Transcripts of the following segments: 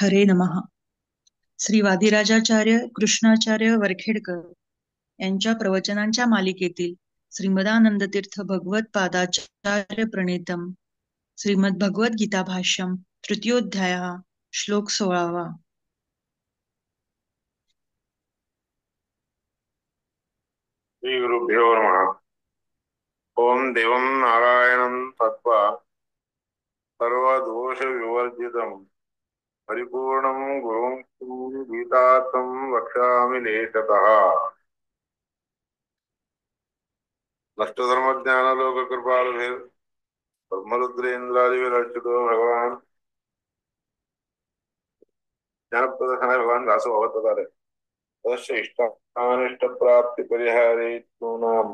हरे नमः. श्री वादिराजाचार्य कृष्णाचार्य वरखेडकर यांच्या प्रवचनांच्या मालिकेतील श्रीमदानंदतीर्थ भगवत पादाचार्य प्रणीतम श्रीमद भगवत गीता भाष्यम तृतीयोध्याय श्लोक 16. श्री गुरुभ्यो नमः. ओम देवं नारायणं तत्वा सर्वदोष विवर्जितं परिपूर्णं गुरुं गीतार्थं वक्ष्यामि लेशतः. नष्टधर्मज्ञानलोककृपालुभिः ब्रह्मरुद्रेन्द्रादिभिरर्चितो भगवान् ज्ञानप्रदर्शनाय भगवान् दासो अवततारे तस्य इष्टानिष्टप्राप्तिपरिहारेतूनां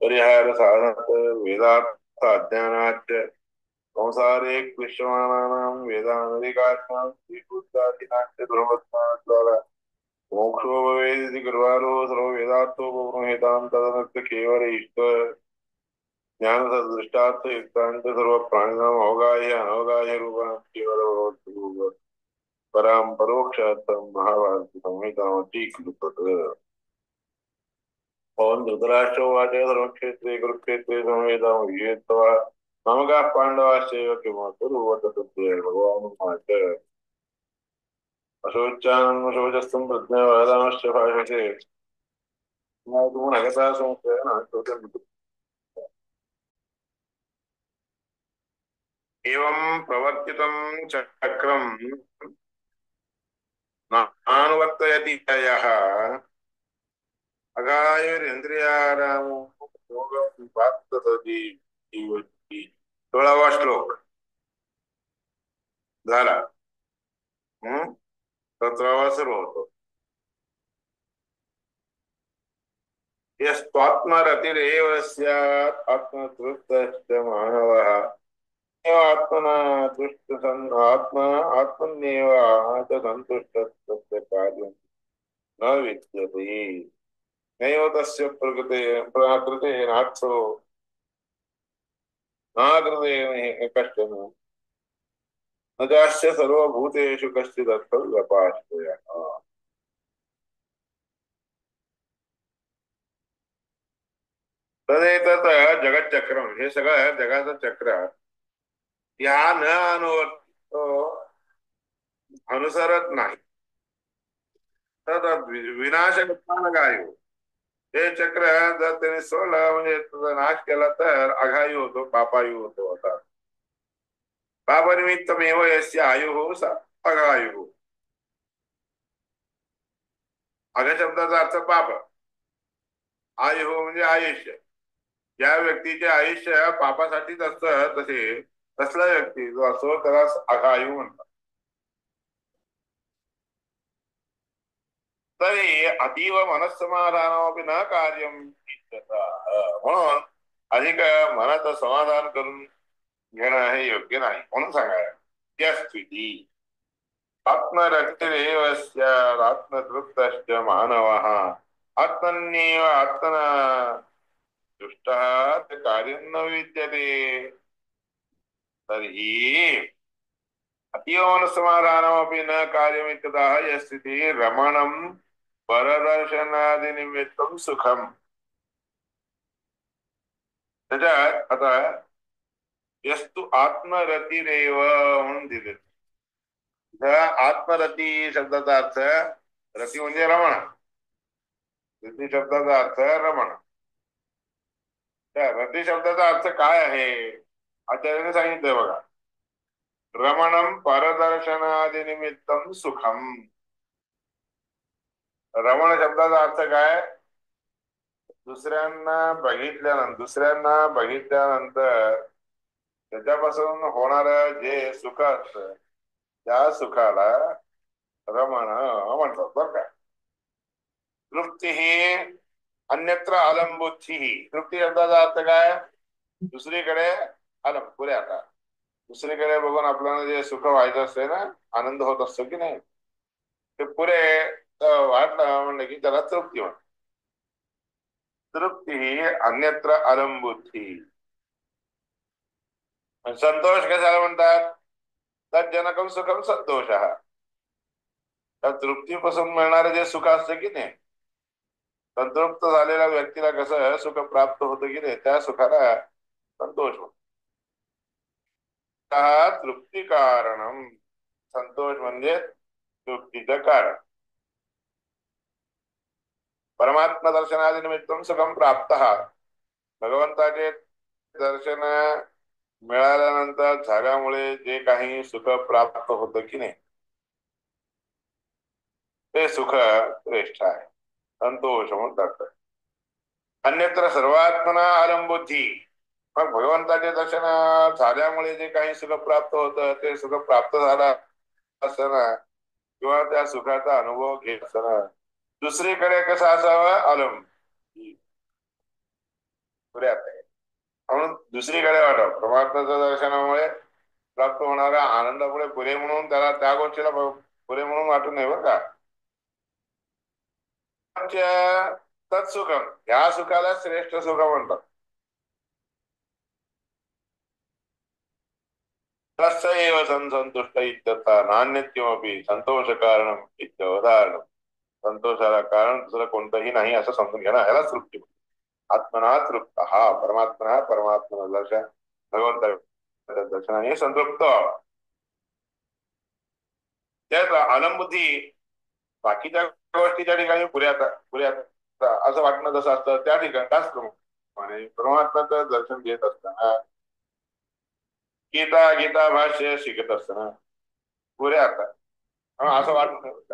परिहारसाधनात् वेदार्थ अज्ञानाच्च संसारे क्लिश्यमानानां वेदानधिकारिणां श्रीबुद्धादिनाच्च दुर्मत्ताद्वारा मोक्षो भवेदिति कृपालो सर्ववेदार्थोपबृंहेतां तदनस्य केवल इष्ट ज्ञानसदृष्टार्थ युक्ताञ्च सर्वप्राणिनाम् अवगाह्य अनवगाह्य रूपाणां केवल परां परोक्षार्थं महाभारतसंहितामपि कृतत्. ओं धृतराष्ट्र उवाच धर्मक्षेत्रे कुरुक्षेत्रे संवेदामभिवेत्तवा ममकाः पाण्डवाश्चैव किमु कुरुवत तद्वै भगवानुवाच अशोचानशोचस्तं प्रज्ञावादांश्च भाषते ज्ञातुमनगता संशयेन श्रुतं एवं प्रवर्तितं चक्रं नानुवर्तयति यः अगायुरिन्द्रियारामो योगं प्राप्ततति जीवति. 16वा श्लोक झाला. 17वा सुरू होतो. यस्त्वात्मरतिरेव स्यात् आत्मतृप्तश्च मानवः आत्मना तुष्टसन् आत्मन्येव च सन्तुष्टस्य कार्यं न विद्यते. नैव तस्य प्रकृते नार्थो नाकृते कश्चन न चास्य सर्वभूतेषु कश्चिदर्थव्यपाश्रयः. तदेतत् जगच्चक्रम, हे सगळं जगाचं चक्र या न अनुसरत नाही तर विनाशकत्वानं गायो. हे चक्र जर त्याने सोडलं म्हणजे तुझा नाश केला तर अघायू होतो, पापायू होतो. आता पापनिमित्तमेव यस्य आयुः स अघायुः. अघ शब्दाचा अर्थ पाप, आयुः म्हणजे आयुष्य. ज्या व्यक्तीचे आयुष्य पापासाठीच असतं तसला व्यक्ती जो असतो त्याला अघायू म्हणतात. तरी अतीव मनस्समाधानमपि न कार्यम म्हणून अधिक मनाचं समाधान करून घेणं हे योग्य नाही म्हणून सांगाय. त्या स्थिती आत्मरतिरेव स्यात् आत्मतृप्तश्च मानवः आत्मन्येव आत्मना तुष्टः कार्यं न विद्यते. तर्हि अतीवमनस्समाधानमपि न कार्यमित्यतः यस्थितिः रमणं परदर्शनादिनिमित्तं सुखम. त्याच्यात आता यस्तु आत्मरतिरेव म्हणून दिले. आत्मरती शब्दाचा अर्थ रती म्हणजे रमण. रती शब्दाचा अर्थ रमण. त्या रती शब्दाचा अर्थ काय आहे आचार्याने सांगितलंय बघा. रमणं परदर्शनादिनिमित्तं सुखम. रमण शब्दाचा अर्थ काय? दुसऱ्यांना बघितल्यानंतर त्याच्यापासून होणार जे सुख असतं त्या सुखाला रमण म्हणतात बर का. तृप्ती ही अन्यत्र अलंबुद्धी. तृप्ती शब्दाचा अर्थ काय? दुसरीकडे अलम पुरे. आता दुसरीकडे बघून आपल्याला जे सुख व्हायचं असते ना, आनंद होत असतो की नाही, ते पुरे वाटलं म्हणलं की त्याला तृप्ती म्हणतात. तृप्ती ही अन्यत्र अलंबुद्धी. संतोष कशाला म्हणतात? तज्जनकम सुखम संतोष. त्या तृप्तीपासून मिळणारे जे सुख असते की नाही, संतृप्त झालेल्या व्यक्तीला कसं सुख प्राप्त होतं की नाही, त्या सुखाला संतोष म्हणतात. तृप्ती कारणम. संतोष म्हणजे तृप्तीचं कारण. परमात्मा दर्शनादि निमित्तम सुखम प्राप्त. भगवंताचे दर्शन मिळाल्यानंतर झाल्यामुळे जे काही सुख प्राप्त होतं की नाही, ते सुख श्रेष्ठ आहे, संतोष म्हणतात. अन्यत्र सर्वात्मना अलंबुद्धी. मग भगवंताचे दर्शन झाल्यामुळे जे काही सुख प्राप्त होतं, ते सुख प्राप्त झालं असताना किंवा त्या सुखाचा अनुभव घेत असताना दुसरीकडे कसं असावं, अलम पुऱ्यात आहे म्हणून दुसरीकडे वाटावं. परमात्म्याच्या दर्शनामुळे प्राप्त होणाऱ्या आनंदापुढे पुरे म्हणून त्याला त्या गोष्टीला पुरे म्हणून वाटू नये बरं का. तत्सुखम, ह्या सुखाला श्रेष्ठ सुख म्हणतात. तस्यैव संतुष्ट इत्यर्थ. नान्यत किमपि संतोष कारणम इत्यवधारणम. संतोषाला कारण दुसरं कोणतंही नाही असं समजून घेणं, ह्याला तृप्ती. आत्मना तृप्त, हा परमात्मा, परमात्मा दर्शन, भगवंत दर्शनाने संतृप्त व्हावा. त्यात आलमबुद्धी बाकीच्या गोष्टीच्या ठिकाणी पुऱ्यात पुऱ्यात असं वाटणं जसं असतं, त्या ठिकाणी त्याचप्रमाणे परमात्म्याचं दर्शन घेत असताना, गीता गीता भाष्य शिकत असताना पुऱ्यात असं वाटत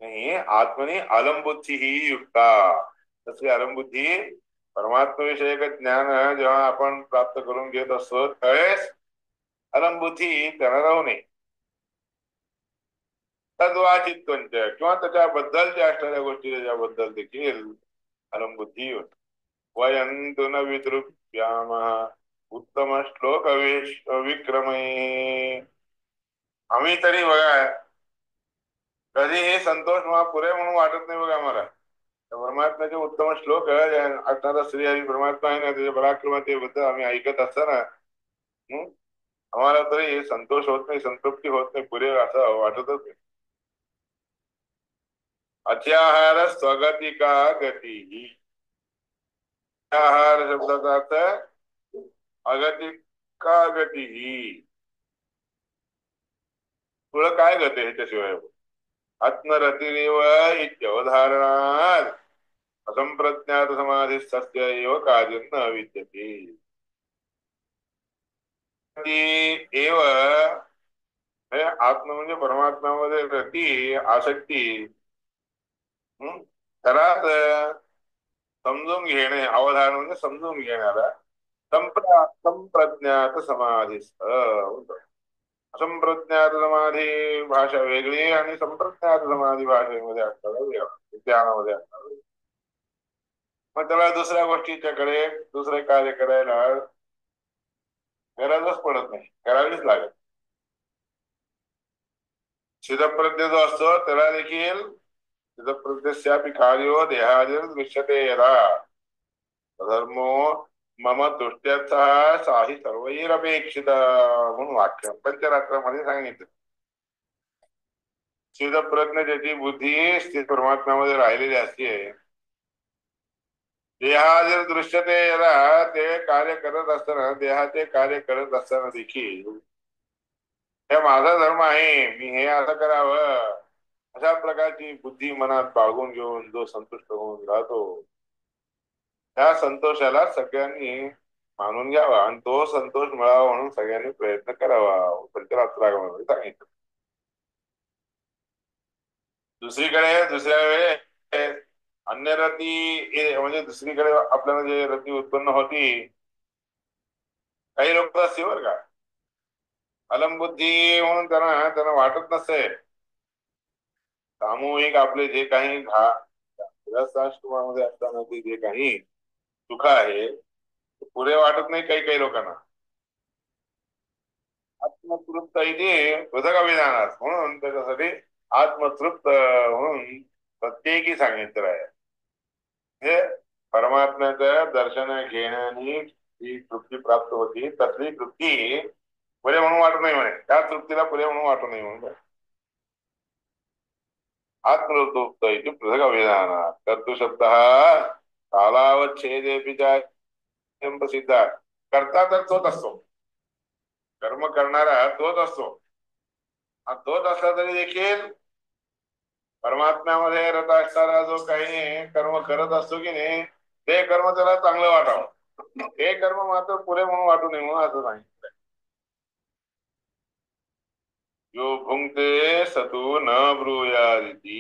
नाही. आत्मनी अलमबुद्धी ही युक्ता. तसली अलमबुद्धी परमात्मविषयक ज्ञान जेव्हा आपण प्राप्त करून घेत असतो त्यावेळेस अलमबुद्धी त्यांना राहू नये. तद्वाचित किंवा त्याच्याबद्दलच्या असणाऱ्या गोष्टी त्याच्याबद्दल देखील अलमबुद्धी होती. वयंतु न विद्रुप्याम उत्तम श्लोक विक्रमय. आम्ही तरी बघा कधी हे संतोष पुरे म्हणून वाटत नाही बघा आम्हाला. परमात्म्याचे उत्तम श्लोक असणारा श्री हरी परमात्मा आहे ना, त्याच्या पराक्रमतेबद्दल आम्ही ऐकत असताना आम्हाला तरी संतोष होत नाही, संतृप्ती होत नाही, पुरे असं वाटतच नाही. अत्याहार स्वगतिका गती. आहार शब्दाचा अर्थ अगतिका गती. पुढं काय गती ह्याच्याशिवाय आत्मरतिरेव इत्यवधारणात असंप्रज्ञात समाधी सत्य एव कार्य न विद्यते. एव आत्म म्हणजे परमात्म्यामध्ये रती, आसक्ती, त्याला समजून घेणे, अवधारण म्हणजे समजून घेणारा संप्रज्ञात समाधीस्थ. असंप्रज्ञात समाधी भाषा वेगळी आणि संप्रज्ञात समाधी भाषेमध्ये असणारा ज्ञानामध्ये असणारा. मग त्याला दुसऱ्या गोष्टीच्याकडे दुसरे कार्य करायला गरजच पडत नाही, करावीच लागत. सिद्धप्रज्ञ जो असतो त्याला देखील सिद्धप्रज्ञस्यापि कार्यो देहादिर दृश्यते यदा धर्मो मम तुष्ट्यर्थः साहि सर्वैरपेक्षित म्हणून वाक्य पंचरात्रामध्ये सांगितलं. सिद्धप्रज्ञ ज्याची बुद्धी स्थित परमात्म्यामध्ये राहिलेली असते, देहादिर दृश्यते यदा, ते कार्य करत असताना, देहाचे कार्य करत असताना देखील हे माझा धर्म आहे, मी हे असं करावं, अशा प्रकारची बुद्धी मनात बाळगून घेऊन जो संतुष्ट होऊन राहतो, त्या संतोषाला सगळ्यांनी मानून घ्यावा आणि तो संतोष मिळावा म्हणून सगळ्यांनी प्रयत्न करावा, पंचरात्रामध्ये सांगितलं. दुसरीकडे दुसऱ्या वेळेस अन्य रती म्हणजे दुसरीकडे आपल्याला जे रती उत्पन्न होती, काही लोक असते बरं का, अलमबुद्धी म्हणून त्यांना वाटत नसते सामूहिक आपले जे काही गृहस्थाश्रमामध्ये असताना जे काही सुख आहे पुरे वाटत नाही काही काही लोकांना. आत्मतृप्त इथे पृथक विधानात म्हणून त्याच्यासाठी आत्मतृप्त म्हणून प्रत्येकी सांगितलं आहे. हे परमात्म्याचं दर्शन घेण्याने जी तृप्ती प्राप्त होती, तसली तृप्ती पुरे म्हणून वाटू नाही म्हणे, त्या तृप्तीला पुरे म्हणून वाटू नाही म्हणून आत्मतृप्त इति पृथक् अभिधान कर्तृ शब्द कालावच्छेदेपि प्रसिद्ध. करता तर तोच असतो, कर्म करणारा तोच असतो, तोच असला तरी देखील परमात्म्यामध्ये रत असणारा जो काही कर्म करत असतो की नाही, ते कर्म त्याला चांगलं वाटावं, हे कर्म मात्र पुरे म्हणून वाटू नये म्हणून असं सांगितलंय. यो भुंक्ते सतु न ब्रूयादिती.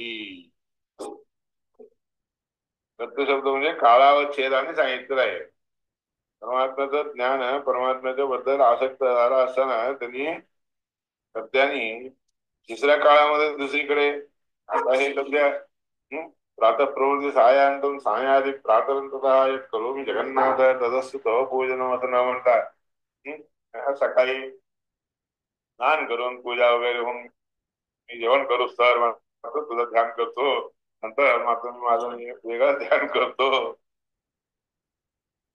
सत्य शब्द म्हणजे कालावच्छेदाने सांगितलेलं आहे. परमात्म्याचं ज्ञान, परमात्म्याच्या बद्दल आसक्त झाला असताना त्यांनी सत्यानी तिसऱ्या काळामध्ये दुसरीकडे आता हे सध्या प्रातः प्रवृत्ती सायांतून सायादी प्रातरंतः करोमी जगन्नाथ तदस्तु तव पूजन असं न म्हणतात. सकाळी स्नान करून पूजा वगैरे होऊन मी जेवण करू सर मात्र तुझं ध्यान करतो, नंतर मात्र मी माझं वेगळं ध्यान करतो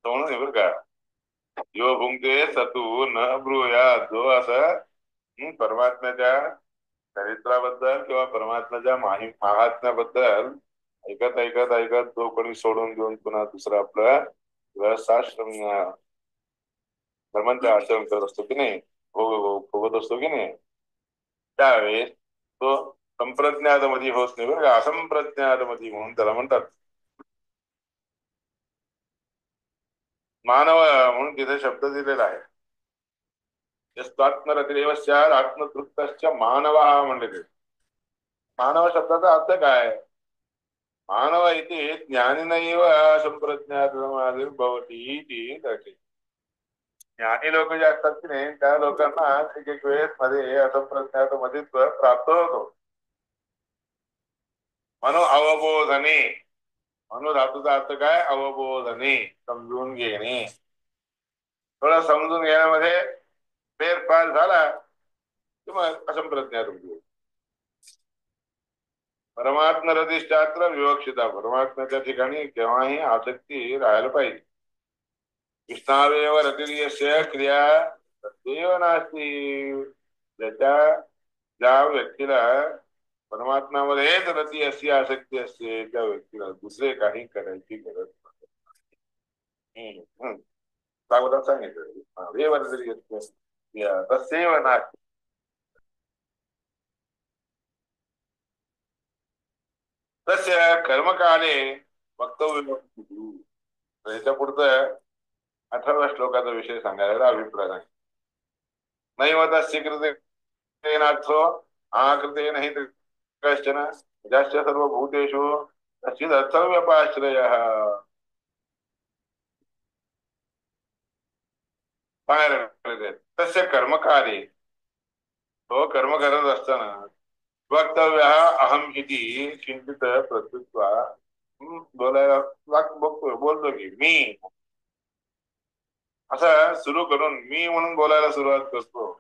म्हणून बरं का. यो भुंक्ते सतू न ब्रूया, जो असं परमात्म्याच्या चरित्राबद्दल किंवा परमात्म्याच्या महात्म्याबद्दल ऐकत ऐकत ऐकत तो कोणी सोडून घेऊन पुन्हा दुसरं आपलं व्यवस्थाश्रम धर्मांचे आचरण करत असतो की नाही, भोगत असतो की नाही, त्यावेळेस तो संप्रज्ञात मध्ये होत नाही बरं का, असंप्रज्ञात मध्ये म्हणून त्याला म्हणतात. मानव म्हणून तिथे शब्द दिलेला आहे. आत्मरतिरेव स्यात् आत्मतृप्तश्च मानव म्हणले. मानव शब्दाचा अर्थ काय? मानव इति ज्ञानिनैव संप्रज्ञातमादिर्भवति इति त्याचे ज्ञानी लोक जे असतात की नाही, त्या लोकांना एक एक वेळेस मध्ये असंप्रज्ञात मध्ये प्राप्त होतो. मनो अवबोधने, मनो धातूचा अर्थ काय? अवबोधने, समजून घेणे. थोडा समजून घेण्यामध्ये फेरफार झाला कि मग असंप्रज्ञात होतो. परमात्मा रतिष्ठात्र विवक्षिता, परमात्म्याच्या ठिकाणी केव्हाही आसक्ती राहायला पाहिजे. कृष्णावेव रतिर्यस्य क्रिया तदेव नास्ति. ज्या व्यक्तीला परमात्म्यामध्येच रती अशी आसक्ती असते, त्या व्यक्तीला दुसरे काही करायची गरज नाही. भागवतात सांगितलं तसेव नास्ति. तस्य कर्मकाले वक्तव्य. याच्या पुढचं 18व्या श्लोकाचा विषय सांगायला अभिप्राय सांगितला. नैव तस्य कृतेनार्थो आकृतेन हि कश्चन जाश्च सर्वभूतेषु कश्चिदर्थव्यपाश्रयः. तस्य कर्मकाले, तो कर्म करत असताना वक्तव्य अहम इति किंचित प्रत्युत्वा बोलायला बोलतो की मी, असं सुरू करून मी म्हणून बोलायला सुरुवात करतो.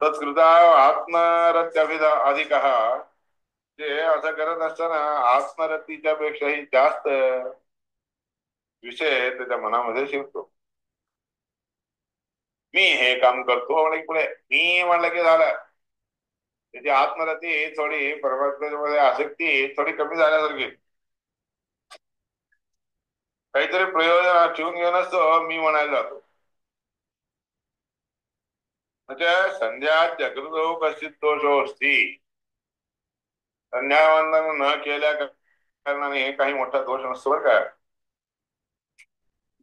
तत्कृता आत्मरत्यभिधा अधिक, ते असं करत असताना आत्मरतीच्या पेक्षाही जास्त विषय त्याच्या मनामध्ये शिरतो. मी हे काम करतो आणि पुढे मी म्हणलं की झालं, त्याची आत्मरती थोडी, परमात्म्यामध्ये आसक्ती थोडी कमी झाल्यासारखी. काहीतरी प्रयोजन ठेवून घेऊनच तो मी म्हणायला जातो. म्हणजे संध्या जगृतो कश्चित दोषो अस्ति, संध्यावंदन न केल्या कारणाने काही मोठा दोष नसतो बरं का.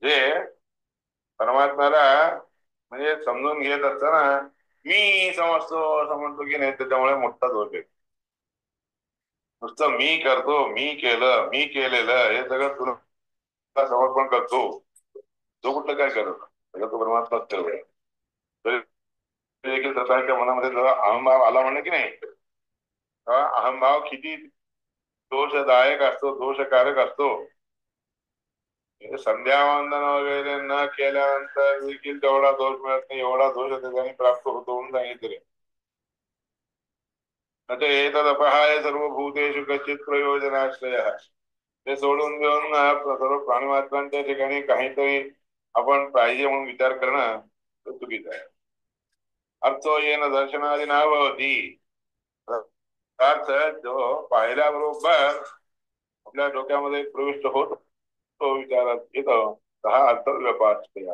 जे परमात्म्याला म्हणजे समजून घेत असताना मी समजतो असं म्हणतो की नाही, त्याच्यामुळे मोठा दोष आहे. नुसतं मी करतो, मी केलं, मी केलेलं हे सगळं तुला समर्पण करतो, जो कुठलं काय करत सगळं तो परमात्माच करतोय. तरी देखील स्वतःच्या मनामध्ये जेव्हा अहंभाव आला म्हणलं की नाही, तेव्हा अहंभाव किती दोषदायक असतो, दोषकारक असतो. संध्यावंदन वगैरे न केल्यानंतर देखील तेवढा दोष मिळत नाही, एवढा दोष त्याच्याने प्राप्त होतो म्हणून सांगितले. एतदपहाय सर्वभूतेषु कश्चित प्रयोजनाश्रय, ते सोडून देऊन सर्व प्राणीमात्रांच्या ठिकाणी काहीतरी आपण पाहिजे म्हणून विचार करणं चुकीचं आहे. अर्थो येन दर्शनादि न भवति. अर्थ जो पाहिल्याबरोबर आपल्या डोक्यामध्ये प्रविष्ट होत तो विचारात येतो हा अर्थ व्यपाश्रय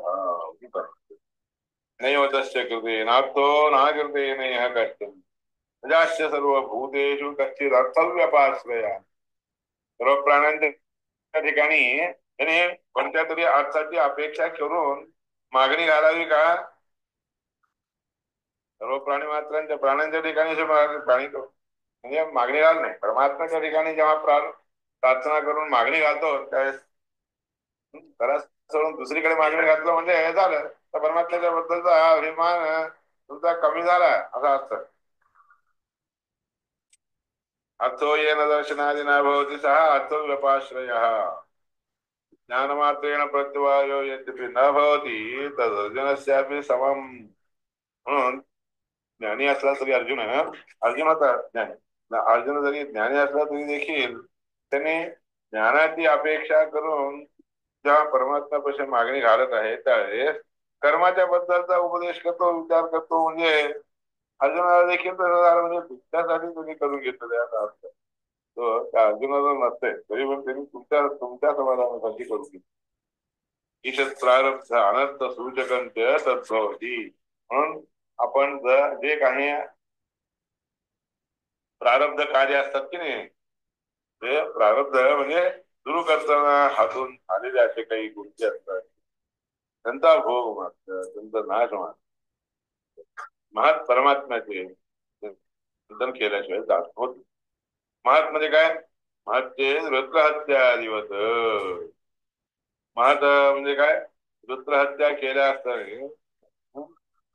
नैव तस्य कृते नार्थो ना कृते नैह कश्चन प्रजास्य सर्वभूतेषु कश्चित् अर्थव्यपाश्रय. सर्व प्राण्यांच्या ठिकाणी त्याने कोणत्या तरी अर्थाची अपेक्षा करून मागणी घालावी का. सर्व प्राणी मात्रांच्या प्राण्यांच्या ठिकाणी प्राणी म्हणजे मागणी घाल नाही. परमात्म्याच्या ठिकाणी जेव्हा प्रार्थना करून मागणी घालतो त्यावेळेस त्याला सोडून दुसरीकडे मागणी घातलं म्हणजे हे झालं तर परमात्म्याच्या बद्दलचा अभिमान तुमचा कमी झाला असा अर्थ. अर्थो येन दर्शनादि न भवति सः अर्थव्यपाश्रयः. ज्ञानमात्रेण प्रत्यवायो यद्यपि न भवति तदर्जुनस्यापि समम. म्हणून ज्ञानी असला तरी अर्जुनाचा ज्ञानी अर्जुन जरी ज्ञानी असला तरी देखील त्याने ज्ञानाची अपेक्षा करून जेव्हा परमात्म्यापाशी मागणी घालत आहे त्यावेळेस कर्माच्या बद्दलचा उपदेश करतो विचार करतो म्हणजे अर्जुनाला देखील तसं झालं म्हणजे तुमच्यासाठी तुम्ही करून घेतलं याचा अर्थ तो त्या अर्जुनाला नसते तरी पण त्यांनी तुमच्या समाधानासाठी करून घेतलं. ईशत प्रारब्ध अनर्थ सूचकंच तद्भवती. म्हणून आपण जे काही प्रारब्ध कार्य असतात की नाही ते प्रारब्ध म्हणजे सुरू करताना हातून आलेले असे काही गोष्टी असतात त्यांचा भोग मागत त्यांचा नाश मागत महात परमात्म्याचे चिंतन केल्याशिवाय जात होत. महात म्हणजे काय. महातचे वृत्रहत्या दिवस. महात म्हणजे काय. वृत्रहत्या केल्या असताना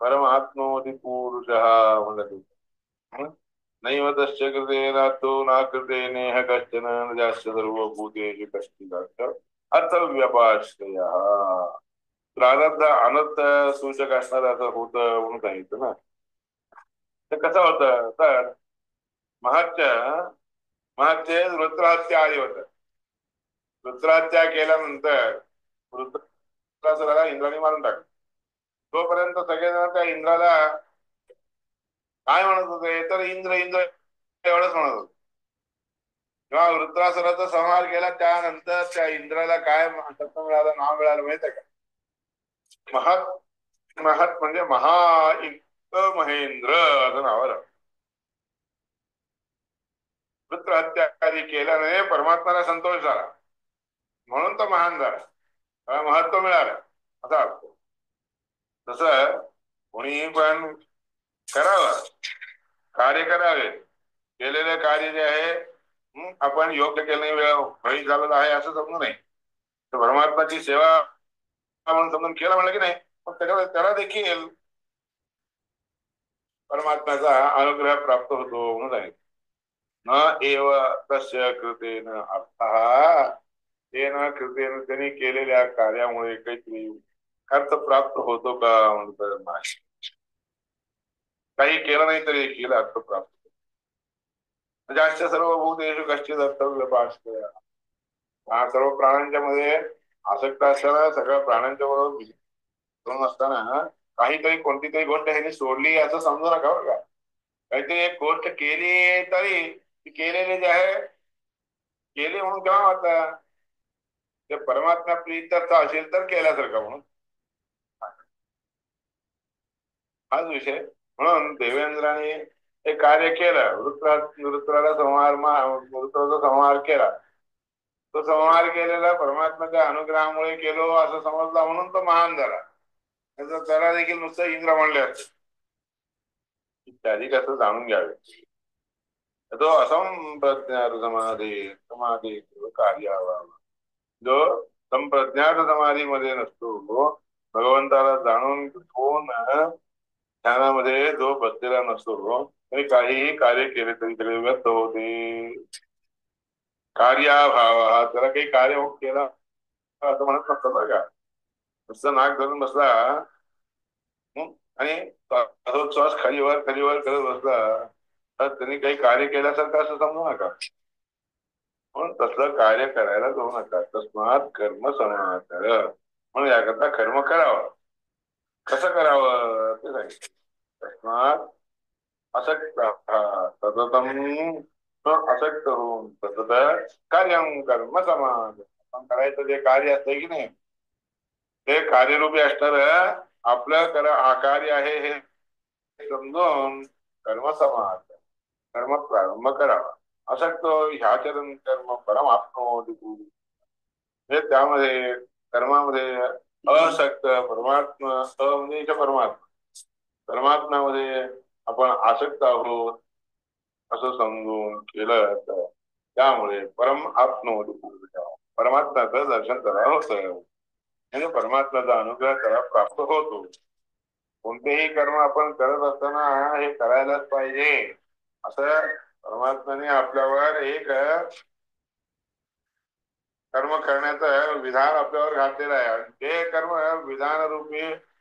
परमात्मोदी पुरुष म्हणत नैव तस्य कृते नातो ना कृते नेह कश्चन जास्य सर्वभूतेषु कश्चित् अर्थव्यपाश्रयः. प्रारब्ध अनर्थ सूचक असणार असं होतं म्हणून सांगितलं ना. तर कसं होतं तर महात्य वृत्रहत्या आली होत. वृत्रहत्या केल्यानंतर वृत्रासुराला इंद्राने मारून टाकलं. तोपर्यंत सगळेजण त्या इंद्राला काय म्हणत होते तर इंद्र इंद्र एवढंच म्हणत होते. जेव्हा वृत्रासुराचा संहार केला त्यानंतर त्या इंद्राला काय शब्द मिळालं नाव मिळालं माहित आहे का. महत म्हणजे महेंद्र असं नाव आलं. वृत्र हत्याकारी केल्याने परमात्म्याला संतोष झाला म्हणून तो महान झाला महत्व मिळालं असा अर्थ. तसं कोणीही पण करावं कार्य करावे केलेले कार्य जे आहे आपण योग्य केले वेळ झालेलं आहे असं समजू नये. परमात्माची सेवा म्हणून समजून केला म्हणलं की नाही मग त्याला देखील परमात्म्याचा अनुग्रह प्राप्त होतो म्हणून सांगितलं. न एव तस्य कृतेन अर्थः तेन कृतेन त्यांनी केलेल्या कार्यामुळे काहीतरी अर्थ प्राप्त होतो का म्हणतात नाही. काही केलं नाही तरी केलं अर्थ प्राप्त होतो. जास्त सर्व भूतेषु कश्चित् अर्थव्यपाश्रय. सर्व प्राण्यांच्या मध्ये आसक्त असताना सगळ्या प्राण्यांच्या बरोबर असताना काहीतरी कोणती तरी गोष्ट ह्याने सोडली असं समजू नका बरं का. काहीतरी एक गोष्ट केली तरी केलेली जे आहे केली म्हणून केव्हा वाटतं ते परमात्मा प्रीत्यर्थ असेल तर केल्यासारखं म्हणून हाच विषय. म्हणून देवेंद्राने हे कार्य केलं वृत्राला वृत्राचा संहार केला. तो संहार केलेला परमात्म्याच्या अनुग्रहामुळे केलो असं समजला म्हणून तो महान झाला. त्याला देखील नुसतं इंद्र म्हणले असते इत्यादी कसं जाणून घ्यावे. तो असंप्रज्ञात समाधी समाधी कार्य जो संप्रज्ञात समाधीमध्ये नसतो भगवंताला जाणून घेऊन ध्यानामध्ये जो बसलेला नसतो तरी काहीही कार्य केले तरी त्याला व्यर्थ होते. कार्याभाव त्याला काही कार्य केला असं म्हणत नसतं बरं का. नुसतं नाक धरून बसला आणि श्वास खालीवर करत बसला तर त्यांनी काही कार्य केल्यासारखं असं समजू नका. म्हणून तसलं कार्य करायला जाऊ नका. तस्मात कर्म समाचार म्हणून याकरता कर्म करावं. कसं करावं ते सांगितलं. तस्मात् असक्त सततम असक्त होऊन सतत कार्यं कर्म समाज आपण करायचं जे कार्य असतं की नाही ते कार्यरूपी असणार आपलं कार्य आहे हे समजून कर्म समाज कर्म प्रारंभ करावा असक्त ह्याचरण कर्म परमात्मा हे त्यामध्ये कर्मामध्ये असक्त परमात्मा म्हणजे इथे परमात्मा परमात्म्यामध्ये आपण आसक्त आहोत असं समजून केलं तर त्यामुळे परम आत्मवती परमात्म्याचं दर्शन करायला होतं म्हणजे परमात्म्याचा अनुग्रह त्याला प्राप्त होतो कोणतेही कर्म आपण करत असताना हे करायलाच पाहिजे असं परमात्म्याने आपल्यावर एक कर्म करण्याचं विधान आपल्यावर घातलेलं आहे आणि ते कर्म विधान रूपी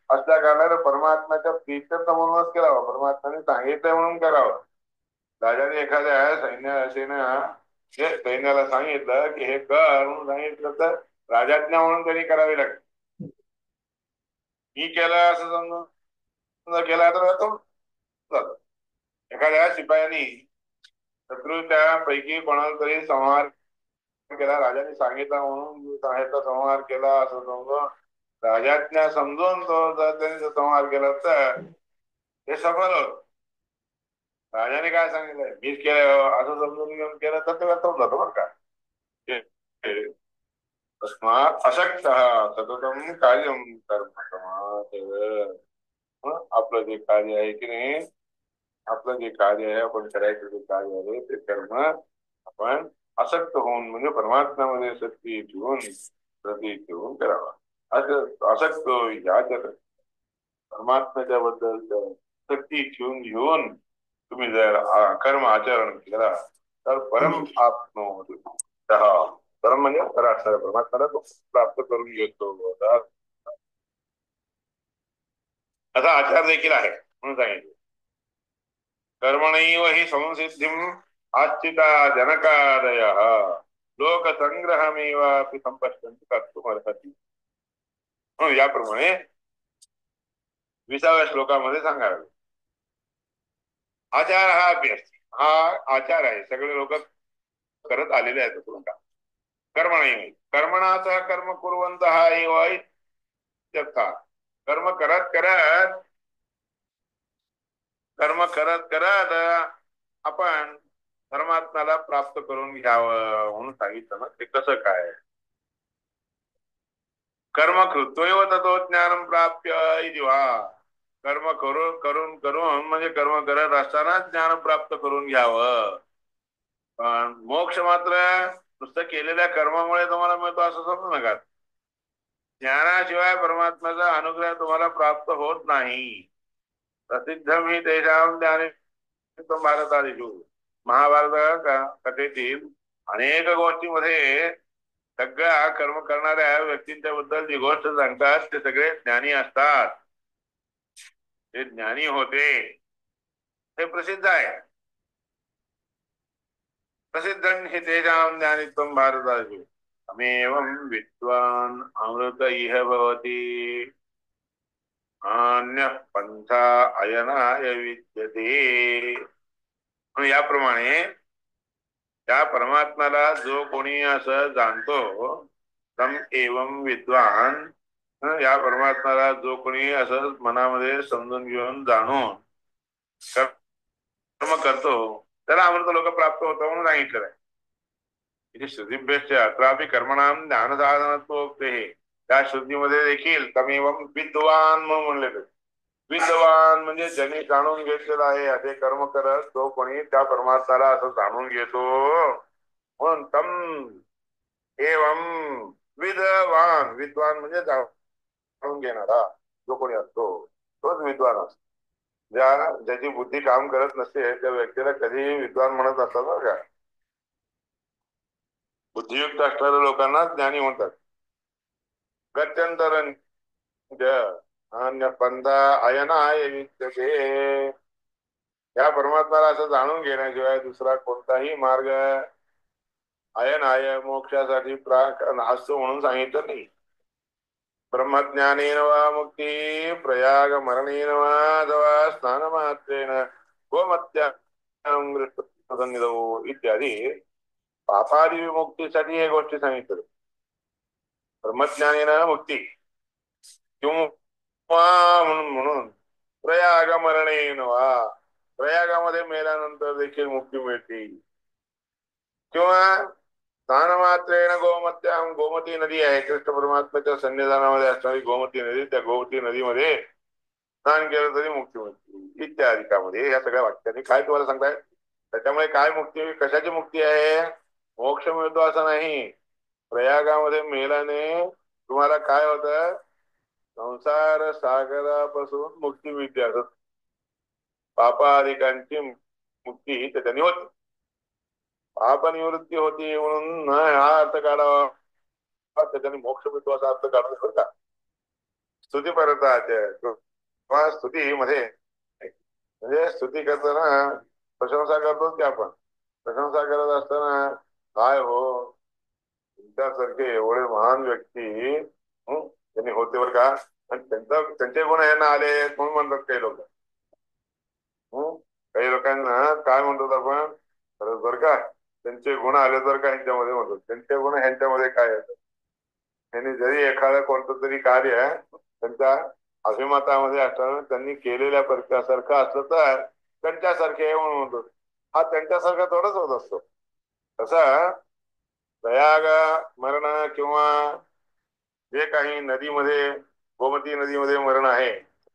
असल्या कारणाने परमात्म्याच्या प्रीत्यर्थ म्हणूनच करावं परमात्म्याने सांगितलंय म्हणून करावं राजाने एखाद्या सैन्याला सांगितलं की हे कर म्हणून सांगितलं तर राजाज्ञा म्हणून त्यांनी करावी लागते मी केलं असं समजून केला तर तो जातो एखाद्या शिपायानी शत्रूच्या पैकी कोणाला तरी संहार केला राजाने सांगितलं म्हणून सांगितलं संहार केला असं समजून राजाज्ञा समजून तो जर त्यांनी संहार केला तर ते सफल होत राजाने काय सांगितलंय मीच केलं असं समजून घेऊन केलं तर ते व्यर्थ होऊन जातं बरं का तस्मात् अशक्तः सततम कार्यम कर्म समाज आपलं जे कार्य आहे की नाही आपलं जे कार्य आहे आपण करायचं जे कार्य आहे ते कर्म आपण आसक्त होऊन म्हणजे परमात्म्यामध्ये शक्ती ठेवून प्रती ठेवून करावा असं आसक्त ह्याच्या परमात्म्याच्या बद्दल शक्ती ठेवून घेऊन तुम्ही जर कर्म आचरण केला तर परम आत्मोद परम म्हणजे खरा असणारा परमात्म्याला तो प्राप्त करून घेतो असा आचार देखील आहे म्हणून सांगितलं कर्मणैव हि संसिद्धिम आस्थिता जनकादय लोकसंग्रहमेवापि संपश्यन्ति कर्तुमर्हति म्हणून याप्रमाणे 20व्या श्लोकामध्ये सांगावे आचार हा अभ्यास हा आचार आहे सगळे लोक करत आलेले आहेत कर्मणैव कर्मणाचा कर्म कुर्वंत हा एव इत्यर्थ कर्म करत करत कर्म करत करत आपण परमात्म्याला प्राप्त करून घ्यावं म्हणून सांगितलं ना ते कसं काय कर्म कृत्वैव ततो ज्ञानम प्राप्य इति वा कर्म करून करून करून म्हणजे कर्म करत असताना ज्ञान प्राप्त करून घ्यावं पण मोक्ष मात्र नुसतं केलेल्या कर्मामुळे तुम्हाला मिळतो असं समजू नका ज्ञानाशिवाय परमात्म्याचा अनुग्रह तुम्हाला प्राप्त होत नाही प्रसिद्धम ही तेषां ज्ञाने भारतादिषु महाभारत कथेतील अनेक गोष्टीमध्ये सगळ्या कर्म करणाऱ्या व्यक्तींच्या बद्दल जी गोष्ट सांगतात ते सगळे ज्ञानी असतात ते ज्ञानी होते हे प्रसिद्ध आहे प्रसिद्धं हि तेषां ज्ञानित्वं भारतादिषु तमेवं विद्वान् अमृत इह भवति अन्यः पंथा अयनाय विद्यते याप्रमाणे त्या परमात्म्याला जो कोणी असं जाणतो तम एवं विद्वान या परमात्म्याला जो कोणी असं मनामध्ये समजून घेऊन जाणून कर्म करतो त्याला अमृत लोक प्राप्त होतं म्हणून सांगितलेलं आहे इथे श्रुतीभ्यश्च अत्रापि कर्मणाम ज्ञानसाधनत्वोक्ते त्या श्रुतीमध्ये देखील तमेवं विद्वान म्हणले विद्वान म्हणजे ज्यांनी जाणून घेतलेलं आहे असे कर्म करत तो कोणी त्या परमात्म्याला असं जाणून घेतो म्हणून तम एवं विद्वान विद्वान म्हणजे जाणून घेणारा जो कोणी असतो तोच विद्वान असतो ज्याची बुद्धी काम करत नसते त्या व्यक्तीला कधीही विद्वान म्हणत असतात बरं का बुद्धियुक्त असणाऱ्या लोकांना ज्ञानी म्हणतात गत्यंतर अन्य पंथा अयनाय विद्यते या परमात्म्याला असं जाणून घेण्याशिवाय दुसरा कोणताही मार्ग अयनाय मोक्षासाठी असतो म्हणून सांगितलं नाही ब्रह्मज्ञानेन वा मुक्ती प्रयाग मरणेन वा अथवा स्नानमात्रेण गोमत्यां सन्निधौ इत्यादी पापादी विमुक्तीसाठी हे गोष्टी सांगितलं. ब्रह्मज्ञानेन मुक्ती किंवा म्हणून प्रयाग मरणेन वा प्रयागामध्ये मेल्यानंतर देखील मुक्ती मिळते किंवा स्नानमात्रेण गोमत्या गोमती नदी आहे कृष्ण परमात्म्याच्या सन्निधानामध्ये असणारी गोमती नदी त्या गोमती नदीमध्ये स्नान केलं तरी मुक्ती मिळते इत्यादिकामध्ये या सगळ्या वाक्यांनी काय तुम्हाला सांगताय त्याच्यामुळे काय मुक्ती कशाची मुक्ती आहे मोक्ष मिळतो असं नाही प्रयागामध्ये मेल्याने तुम्हाला काय होतं संसार सागरापासून मुक्ती मिळते असं पापाधिकांची मुक्ती त्याच्याने होती पापनिवृत्ती होती म्हणून हा अर्थ काढावा त्याच्याने मोक्ष मिळतो असा अर्थ काढू शकतो का स्तुती परत स्तुती मध्ये म्हणजे स्तुती करताना प्रशंसा करतो की आपण प्रशंसा करत असताना काय हो तुमच्यासारखे एवढे महान व्यक्ती त्यांनी होते बरं का आणि त्यांचे गुण यांना आले म्हणून म्हणतात काही लोक काही लोकांना काय म्हणतात आपण खरंच बरं का त्यांचे गुण आले तर का ह्यांच्यामध्ये म्हणतात त्यांचे गुण ह्यांच्यामध्ये काय येतात त्यांनी जरी एखादं कोणतं तरी कार्य त्यांच्या अभिमतामध्ये असताना त्यांनी केलेल्या प्रकारसारखं असलं तर त्यांच्यासारखे म्हणून म्हणतो हा त्यांच्यासारखा थोडाच होत असतो तसा प्रयाग मरण किंवा जे काही नदीमध्ये गोमती नदीमध्ये मरण आहे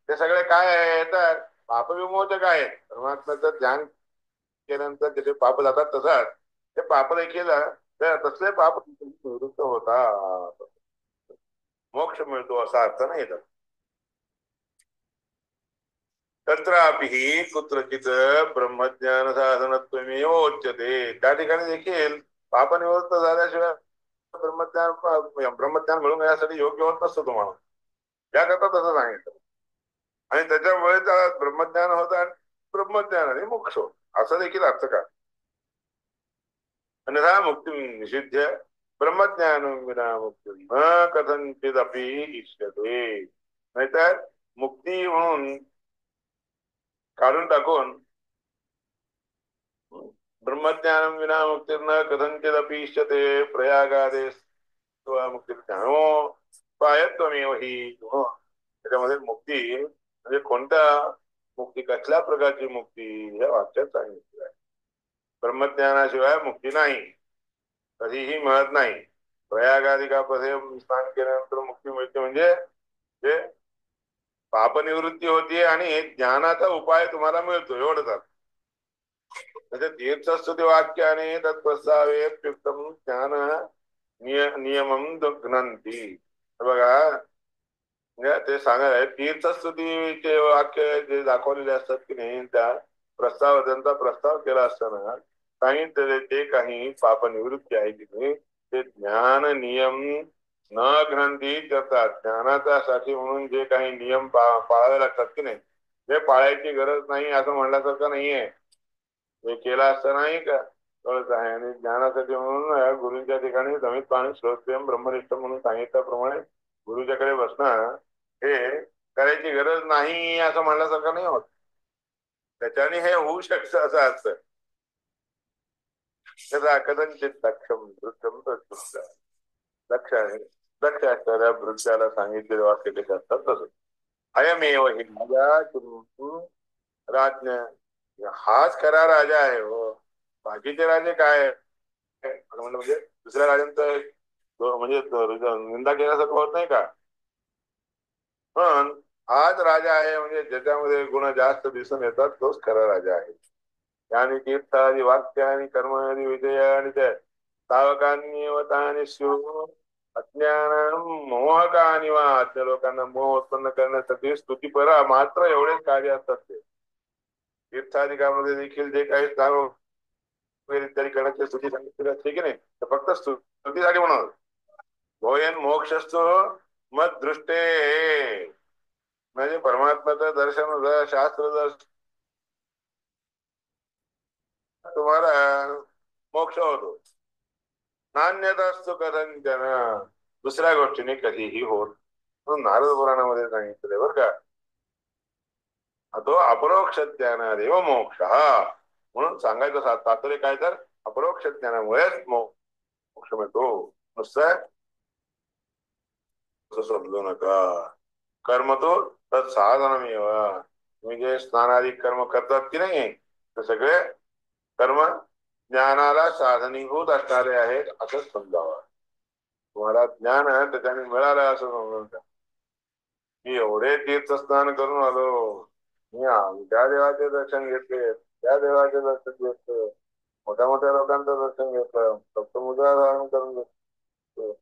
ते सगळे काय आहे तर पापविमोचक आहेत परमात्म्याचं ध्यान केल्यानंतर त्याचे पाप जातात तसाच ते पाप देखील तसले पाप निवृत्त होतात मोक्ष मिळतो असा अर्थ नाही येतात तत्रापि कुत्रचित ब्रह्मज्ञान साधनत्वमेव उच्यते त्या ठिकाणी देखील पापनिवृत्त झाल्याशिवाय ब्रह्मज्ञान मिळून यासाठी योग्य होत नसतं तुम्हाला त्याकरता तसं सांगितलं आणि त्याच्यामुळे त्याला ब्रह्मज्ञान होतं आणि ब्रह्मज्ञान आणि मोक्ष असं देखील अर्थ का अन्यथा मुक्ती निषिध्य ब्रह्मज्ञान विना मुक्ती न कथंचिदपि इष्यते नाहीतर मुक्ती म्हणून काढून टाकून ब्रह्मज्ञान विना मुक्ती न कथंचिदपि इष्यते प्रयागादे मुक्ती ज्ञानो पायत्वमेव ही त्याच्यामध्ये मुक्ती म्हणजे कोणत्या मुक्ती कसल्या प्रकारची मुक्ती या वाक्यात सांगितलं आहे ब्रह्मज्ञानाशिवाय मुक्ती नाही कधीही मिळत नाही प्रयागाधिकामध्ये स्नान केल्यानंतर मुक्ती मिळते म्हणजे ते पापनिवृत्ती होती आणि ज्ञानाचा उपाय तुम्हाला मिळतो एवढंच म्हणजे तीर्थस्तुती वाक्याने तत्प्रस्तावेत्युक्तम ज्ञान नियमम घ्नंती बघा ते सांगाय तीर्थस्तुतीचे वाक्य जे दाखवलेले असतात की नाही त्या त्यांचा प्रस्ताव केला असताना सांगितलेले ते काही पापनिवृत्ती आहे की नाही ते ज्ञान नियम न ग्रंथी करतात ज्ञानाच्यासाठी म्हणून जे काही नियम पाळावे लागतात की नाही ते पाळायची गरज नाही असं म्हणण्यासारखं नाहीये हे केलं असतं नाही का कळत आहे आणि ज्ञानासाठी म्हणून गुरुंच्या ठिकाणी समित पाणी श्रोत्रियम ब्रह्मनिष्ठ म्हणून सांगितल्याप्रमाणे गुरुच्याकडे बसणं हे करायची गरज नाही असं म्हणण्यासारखं नाही होत त्याच्याने हे होऊ शकतं असं असतं त्याचा कदाचित दक्षम वृक्षम दक्ष आहे दक्ष असणाऱ्या वृक्षाला सांगितलेले वाक्य कसे असतात तसं अयमेव हि राज हाच खरा राजा आहे हो बाकीचे राजे काय म्हणजे दुसऱ्या राजांचं म्हणजे निंदा केल्यासारखं होत नाही का पण हाच राजा आहे म्हणजे ज्याच्यामध्ये गुण जास्त दिसून येतात तोच खरा राजा आहे आणि तीर्थादी वाक्य आणि कर्मादी विजय आणि त्या सावकांनी वतानी शिव अज्ञान मोहकानी वा त्या लोकांना मोह उत्पन्न करण्यासाठी स्तुतीपरा मात्र एवढेच कार्य असतात ते तीर्थाधिकामध्ये देखील जे काही स्थान वगैरे इत्यादी करण्याची स्तुती सांगितलेली असते की नाही तर फक्त स्तुतीसाठी म्हणून भोयन मोक्षस्थो मत दृष्टे म्हणजे परमात्म्याचं दर्शन शास्त्र दर्शन तुम्हाला मोक्ष होतो नान्यता असतो कथंचन दुसऱ्या गोष्टीने कधीही होत म्हणून नारद पुराणामध्ये सांगितले बरं का, तो अपरोक्ष ज्ञानादेव मोक्ष म्हणून सांगायचं तात्पर्य काय तर अपरोक्ष ज्ञानामुळेच मोक्ष मिळतो. नुसतं समजू नका. कर्म तो तत्साधनमेव. तुम्ही जे स्नानादी कर्म करतात की नाही ते सगळे कर्म ज्ञानाला साधनीभूत असणारे आहेत असंच समजावं. तुम्हाला ज्ञान त्याच्याने मिळालं असं समजून घ्या. मी एवढे तीर्थस्नान करून आलो, मी त्या देवाचे दर्शन घेतले, त्या देवाचे दर्शन घेतलं, मोठ्या मोठ्या लोकांचं दर्शन घेतलं, सप्तमुद्रा धारण करून घेतलं,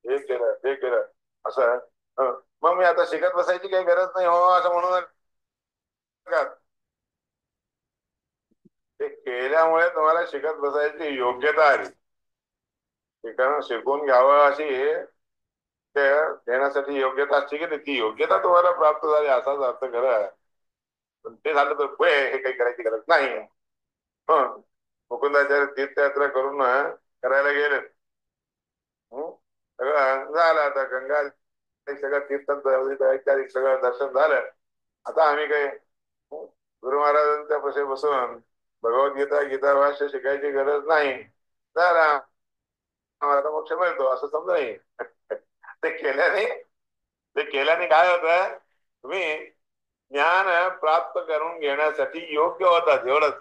हे केलं ते केलं असं. मग मी आता शिकत बसायची काही गरज नाही हो असं म्हणू नका. ते केल्यामुळे तुम्हाला शिकत बसायची योग्यता आली. शिकून घ्यावं अशी ते देण्यासाठी योग्यता असते की ती योग्यता तुम्हाला प्राप्त झाली असाच अर्थ खरं. पण ते झालं तर पुढे हे काही करायची गरज नाही. मुकुंदाचार्य तीर्थयात्रा करून करायला गेले, सगळं झालं. आता गंगा सगळं तीर्थात सगळं दर्शन झालं. आता आम्ही काही गुरु महाराजांच्या पाशी बसून भगवद्गीता गीता भाष्य शिकायची गरज नाही, तर आम्हाला मोक्ष मिळतो असं समजा नाही. ते केल्याने काय होतं, तुम्ही ज्ञान प्राप्त करून घेण्यासाठी योग्य होतात एवढंच.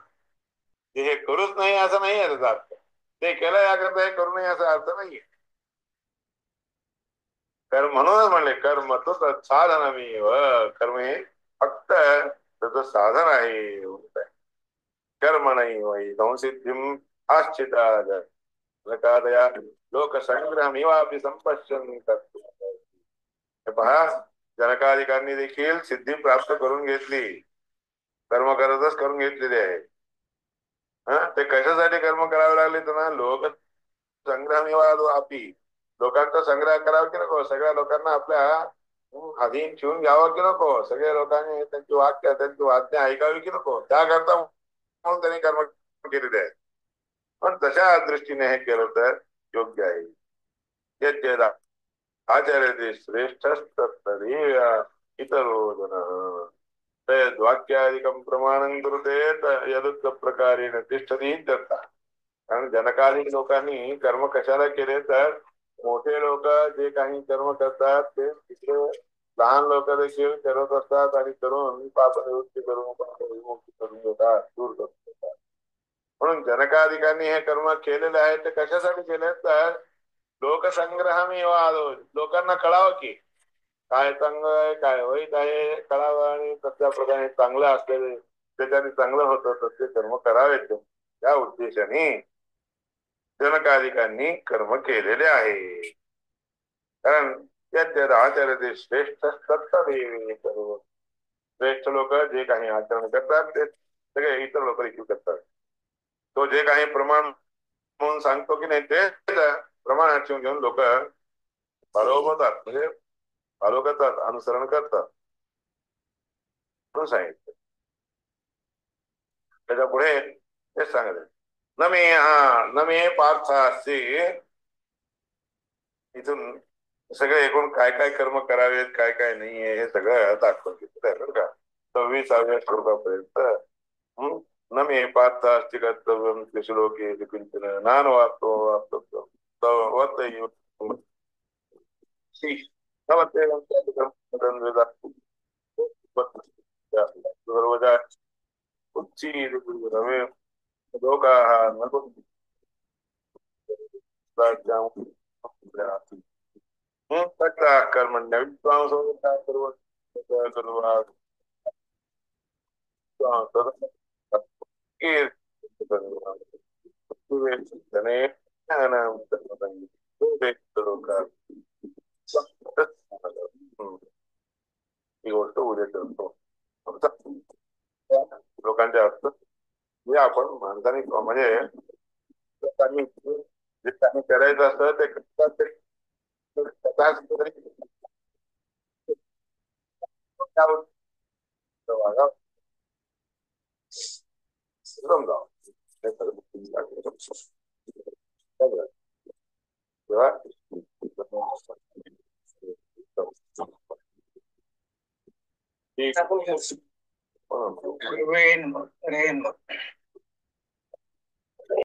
हे करूच नाही असं नाही आहे त्याचा अर्थ. ते केलं याकरता हे करू नये असा अर्थ नाहीये. कर्म म्हणूनच म्हणले कर्म तो साधन मी कर्म हे फक्त त्याचं साधन आहे. कर्म नाही वै संसिद्धिम आश्चिता जकादया लोकसंग्रहमिवापि संपश्यन् कर्तुं. पहा, जनकाधिकांनी देखील सिद्धी प्राप्त करून घेतली, कर्म करतच करून घेतलेले आहे. ते कशासाठी कर्म करावे लागले त्यांना? लोक संग्रहमिवापि, लोकांचा संग्रह करावा की नको, सगळ्या लोकांना आपल्या अधीन ठेवून घ्यावं की नको, सगळ्या लोकांनी त्यांची वाक्य त्यांची आज्ञा ऐकावी की नको, त्याकरता म्हणून त्यांनी कर्म केलेले आहे. पण तशा दृष्टीने हे केलं तर योग्य आहे. यद्यदा आचर्यते श्रेष्ठस्तत्तदेव इतरो जनः तद्वाक्यादिकं प्रमाणं कुरुते यदुक्त प्रकारेण तिष्ठति इत्यर्थः. कारण जनकाधिक लोकांनी कर्म कशाला केले तर मोठे लोक जे काही कर्म करतात ते तिकडे लहान लोक देखील करत असतात आणि करून पापनिवृत्ती करून विमुक्ती करून देतात, दूर करून देतात. म्हणून जनकाधिकांनी हे कर्म केलेले आहे ते कशासाठी केले तर लोकसंग्रह मी वाढव, लोकांना कळावं की काय चांगलं आहे काय वाईट आहे कळावं, आणि कसल्या प्रकारे चांगलं असलेले त्याच्याने चांगलं होतं तर ते कर्म करावेत त्या उद्देशाने जनकाधिकांनी कर्म केलेले आहे. कारण आचर्य श्रेष्ठ सत्तदेवी सर्व श्रेष्ठ लोक जे काही आचरण करतात ते सगळे इतर लोक देखील करतात. तो जे काही प्रमाण म्हणून सांगतो की नाही ते प्रमाण ठेवून घेऊन लोक फॉलो होतात, म्हणजे फॉलो करतात, अनुसरण करतात म्हणून सांगितलं. त्याच्या पुढे तेच सांगत न मे पार्थास्ति, इथून सगळे एकूण काय काय कर्म करावेत काय काय नाहीये हे सगळं दाखवून घेतलं बरं का 26व्या श्लोकापर्यंत. न मे पार्थास्ति कर्तव्यं त्रिश्लोके किंचन नानवाप्तो वर्तयेयुः सर्वदा उच्चीरमे लोकाः न कर्मण्य विद्वांसो ही गोष्ट उद्या करतो. लोकांच्या अर्थ हे आपण माणसाने म्हणजे जे काही करायचं असतं ते करतात, ते समजावं ठीक. Rain rain